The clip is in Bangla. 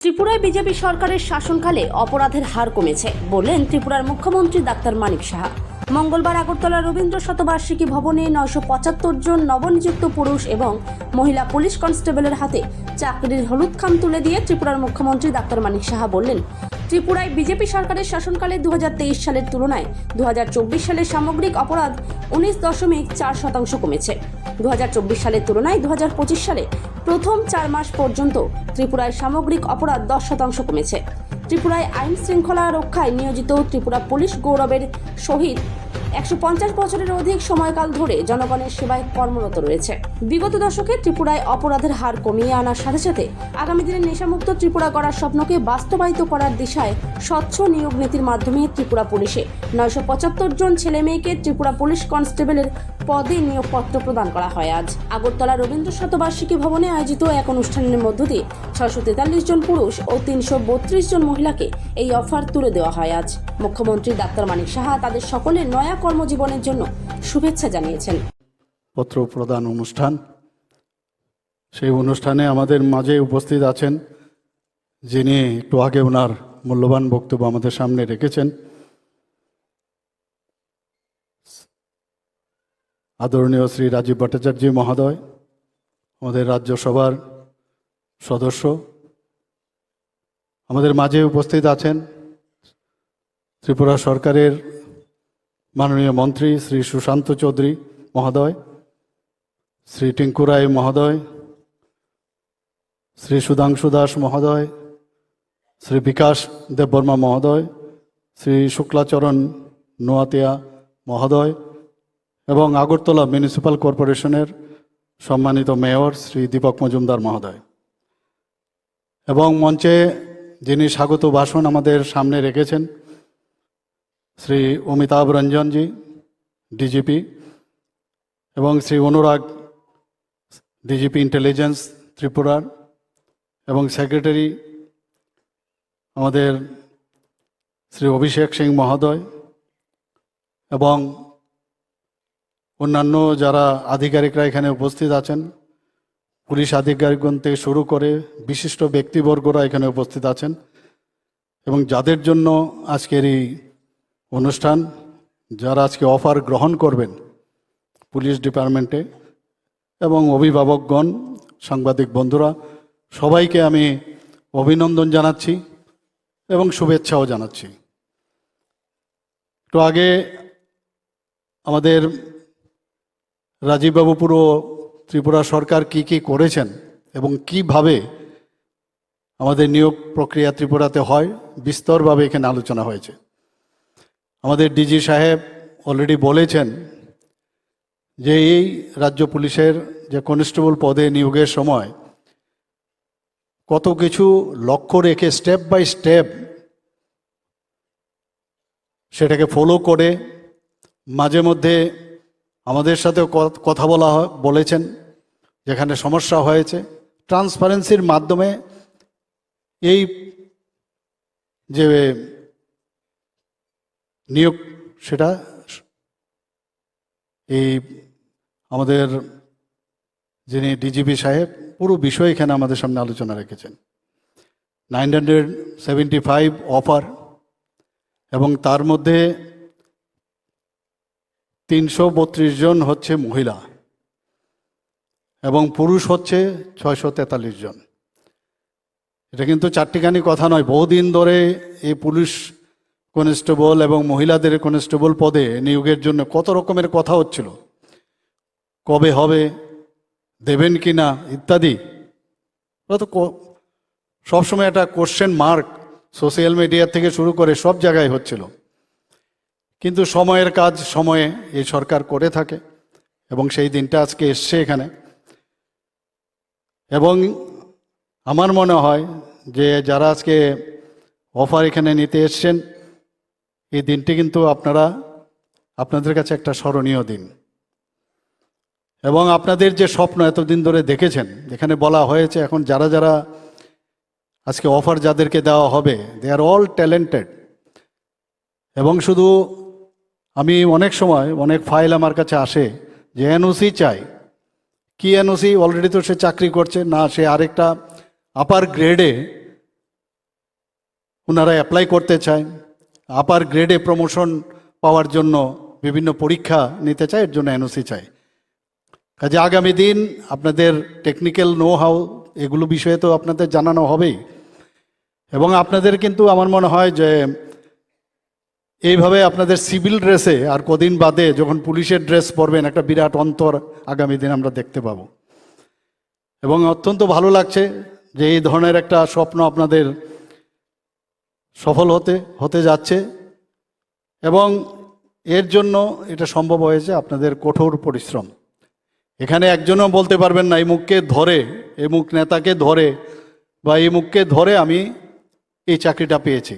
ত্রিপুরায় বিজেপি সরকারের শাসনকালে অপরাধের হার কমেছে বললেন ত্রিপুরার মুখ্যমন্ত্রী ডাক্তার মানিক সাহা। মঙ্গলবার আগরতলা রবীন্দ্র শতবার্ষিকী ভবনে 975 জন নবনিযুক্ত পুরুষ এবং মহিলা পুলিশ কনস্টেবলের হাতে চাকরির হলুদ খাম তুলে দিয়ে ত্রিপুরার মুখ্যমন্ত্রী ডাক্তার মানিক সাহা বললেন, ত্রিপুরায় বিজেপি সরকারের শাসনকালে 2023 সালের তুলনায় 2024 সালে সামগ্রিক অপরাধ 19.4% কমেছে। 2024 সালের তুলনায় 2025 সালে প্রথম 4 মাস পর্যন্ত ত্রিপুরায় সামগ্রিক অপরাধ 10% কমেছে। ত্রিপুরায় আইন শৃঙ্খলা রক্ষায় নিয়োজিত ত্রিপুরা পুলিশ গৌরবের সহিত 150 বছরের অধিক সময়কাল ধরে জনগণের সেবায় কর্মরত রয়েছে। বিগত দশকে ত্রিপুরায় অপরাধের হার কমিয়ে আনার সাথে সাথে আগামী দিনে নেশামুক্ত ত্রিপুরা গড়ার স্বপ্নকে বাস্তবায়িত করার দিশায় স্বচ্ছ নিয়োগ নীতির মাধ্যমে ত্রিপুরা পুলিশে 975 জন ছেলে মেয়েকে ত্রিপুরা পুলিশ কনস্টেবলের পদে নিয়োগপত্র প্রদান করা হয়। আজ আগরতলা রবীন্দ্র শতবার্ষিকী ভবনে আয়োজিত এক অনুষ্ঠানের মধ্য দিয়ে 643 জন পুরুষ ও 332 জন মহিলাকে এই অফার তুলে দেওয়া হয়। আজ মুখ্যমন্ত্রী ডাক্তার মানিক সাহা তাদের সকলের নয়া কর্মজীবনের জন্য শুভেচ্ছা জানিয়েছেন। পত্র প্রদান অনুষ্ঠান, সেই অনুষ্ঠানে আমাদের মাঝে উপস্থিত আছেন যিনি একটু আগে ওনার মূল্যবান বক্তব্য আমাদের সামনে রেখেছেন, আদরণীয় শ্রী রাজীব ভট্টাচার্য মহোদয়, আমাদের রাজ্যসভার সদস্য। আমাদের মাঝে উপস্থিত আছেন ত্রিপুরা সরকারের মাননীয় মন্ত্রী শ্রী সুশান্ত চৌধুরী মহোদয়, শ্রী টিঙ্কু রায় মহোদয়, শ্রী সুধাংশু দাস মহোদয়, শ্রী বিকাশ দেববর্মা মহোদয়, শ্রী শুক্লাচরণ নোয়াতিয়া মহোদয় এবং আগরতলা মিউনিসিপ্যাল কর্পোরেশনের সম্মানিত মেয়র শ্রী দীপক মজুমদার মহোদয়, এবং মঞ্চে যিনি স্বাগত ভাষণ আমাদের সামনে রেখেছেন শ্রী অমিতাভ রঞ্জনজি ডিজিপি এবং শ্রী অনুরাগ ডিজিপি ইন্টেলিজেন্স ত্রিপুরার, এবং সেক্রেটারি আমাদের শ্রী অভিষেক সিং মহোদয়, এবং অন্যান্য যারা আধিকারিকরা এখানে উপস্থিত আছেন, পুলিশ আধিকারিকগণ থেকে শুরু করে বিশিষ্ট ব্যক্তিবর্গরা এখানে উপস্থিত আছেন, এবং যাদের জন্য আজকের এই অনুষ্ঠান, যারা আজকে অফার গ্রহণ করবেন পুলিশ ডিপার্টমেন্টে, এবং অভিভাবকগণ, সাংবাদিক বন্ধুরা, সবাইকে আমি অভিনন্দন জানাচ্ছি এবং শুভেচ্ছাও জানাচ্ছি। একটু আগে আমাদের রাজীববাবু পুরো ত্রিপুরা সরকার কি কি করেছেন এবং কিভাবে আমাদের নিয়োগ প্রক্রিয়া ত্রিপুরাতে হয় বিস্তরভাবে এখানে আলোচনা হয়েছে। আমাদের ডিজি সাহেব অলরেডি বলেছেন যে এই রাজ্য পুলিশের যে কনস্টেবল পদে নিয়োগের সময় কত কিছু লক্ষ্য রেখে স্টেপ বাই স্টেপ সেটাকে ফলো করে মাঝে মধ্যে আমাদের সাথেও কথা বলেছেন যেখানে সমস্যা হয়েছে, ট্রান্সপারেন্সির মাধ্যমে এই যে নিয়োগ সেটা এই আমাদের যিনি ডিজিপি সাহেব পুরো বিষয় এখানে আমাদের সামনে আলোচনা রেখেছেন। 975 অফার, এবং তার মধ্যে 332 জন হচ্ছে মহিলা এবং পুরুষ হচ্ছে 643 জন। এটা কিন্তু চারটিখানি কথা নয়, বহুদিন ধরে এই পুলিশ কনস্টেবল এবং মহিলাদের কনস্টেবল পদে নিয়োগের জন্য কত রকমের কথা হচ্ছিল, কবে হবে, দেবেন কি না ইত্যাদি। তো সবসময় একটা কোশ্চেন মার্ক সোশ্যাল মিডিয়া থেকে শুরু করে সব জায়গায় হচ্ছিল, কিন্তু সময়ের কাজ সময়ে এই সরকার করে থাকে এবং সেই দিনটা আজকে এসছে এখানে। এবং আমার মনে হয় যে যারা আজকে অফার এখানে নিতে এসছেন, এই দিনটি কিন্তু আপনাদের কাছে একটা স্মরণীয় দিন, এবং আপনাদের যে স্বপ্ন এতদিন ধরে দেখেছেন, এখানে বলা হয়েছে এখন যারা যারা আজকে অফার যাদেরকে দেওয়া হবে, দে আর অল ট্যালেন্টেড। এবং শুধু আমি অনেক সময় অনেক ফাইল আমার কাছে আসে যে এনওসি চাই, কি এনওসি, অলরেডি তো সে চাকরি করছে না, সে আরেকটা আপার গ্রেডে ওনারা অ্যাপ্লাই করতে চায়, আপার গ্রেডে প্রমোশন পাওয়ার জন্য বিভিন্ন পরীক্ষা নিতে চায়, এর জন্য এনওসি চায়। কাজে আগামী দিন আপনাদের টেকনিক্যাল নো হাউ এগুলো বিষয়ে তো আপনাদের জানানো হবেই। এবং আপনাদের কিন্তু আমার মনে হয় যে এইভাবে আপনাদের সিভিল ড্রেসে আর কদিন বাদে যখন পুলিশের ড্রেস পরবেন, একটা বিরাট অন্তর আগামী দিন আমরা দেখতে পাবো। এবং অত্যন্ত ভালো লাগছে যে এই ধরনের একটা স্বপ্ন আপনাদের সফল হতে যাচ্ছে, এবং এর জন্য এটা সম্ভব হয়েছে আপনাদের কঠোর পরিশ্রম। এখানে একজনও বলতে পারবেন না এই মুখকে ধরে, এই মুখ নেতাকে ধরে বা এই মুখকে ধরে আমি এই চাকরিটা পেয়েছি।